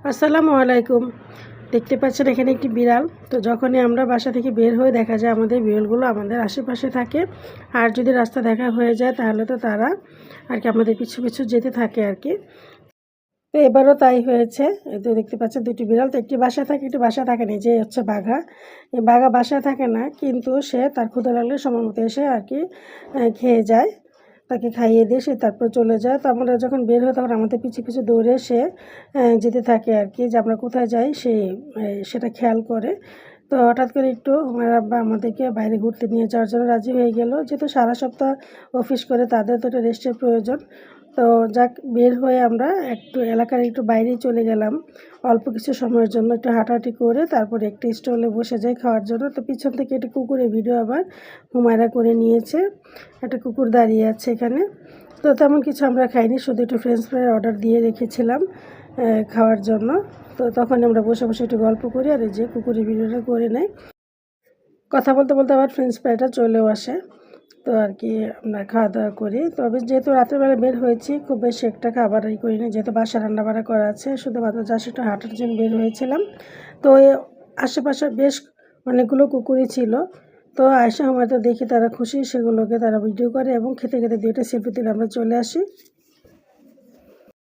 আসসালামু আলাইকুম। দেখতে পাচ্ছেন এখানে একটি বিড়াল। তো যখনই আমরা বাসা থেকে বের হয়ে দেখা যায় আমাদের বিড়ালগুলো আমাদের আশেপাশে থাকে। আর যদি রাস্তা দেখা হয়ে যায় তাহলে তো তারা আর কি আমাদের পিছু, পিছু যেতে থাকে আর কি। তো এবারও তাই হয়েছে। এই তো দেখতে পাচ্ছেন ২ টি বিড়াল। তো একটি বাসায় থাকে, একটি বাসায় থাকে না। এই যে হচ্ছে বাঘা। এই বাঘা বাসায় থাকে না কিন্তু সে তার ক্ষুধা লাগলে সময় মতো এসে আর কি খেয়ে যায়। তাকে খাইয়ে দিয়ে সে তারপর চলে যায়। তো আমরা যখন বের হই তখন আমাদের পিছু, পিছু দৌড়ে সে যেতে থাকে আর কি যে আমরা কোথায় যাই সে সেটা খেয়াল করে। তো হঠাৎ করে একটু আমার আব্বা আমাদেরকে বাইরে ঘুরতে নিয়ে যাওয়ার জন্য রাজি হয়ে গেল। যেহেতু সারা সপ্তাহ অফিস করে তাদের তো একটা রেস্টের প্রয়োজন। তো যাক বের হয়ে আমরা একটু এলাকার একটু বাইরেই চলে গেলাম। অল্প কিছু সময়ের জন্য একটু হাঁটাহাঁটি করে তারপরে একটি স্টলে বসে যাই খাওয়ার জন্য। তো পিছন থেকে একটি কুকুরের ভিডিও আবার হুমায়রা করে নিয়েছে। একটা কুকুর দাঁড়িয়ে আছে এখানে। তো তেমন কিছু আমরা খাইনি, শুধু একটু ফ্রেঞ্চ ফ্রাই অর্ডার দিয়ে রেখেছিলাম খাওয়ার জন্য। তো তখন আমরা বসে, বসে একটু গল্প করি আর এই যে কুকুরের ভিডিওটা করে নেই। কথা বলতে, বলতে আবার ফ্রেঞ্চ ফ্রাইটা চলেও আসে। তো আর কি আমরা খাওয়া-দাওয়া করি। তবে যেহেতু রাতের বেলা বের হয়েছি খুব বেশি একটা খাবার করিনি, যেহেতু বাসায় রান্নাবান্না করা আছে। শুধুমাত্র জাস্ট একটু হাঁটার জন্য বের হয়েছিলাম। তো আশেপাশে বেশ অনেকগুলো কুকুরই ছিল। তো আয়েশা হুমায়রা দেখি তারা খুশি, সেগুলোকে তারা ভিডিও করে এবং খেতে, খেতে ২ টা সেলফি তুলে আমরা চলে আসি।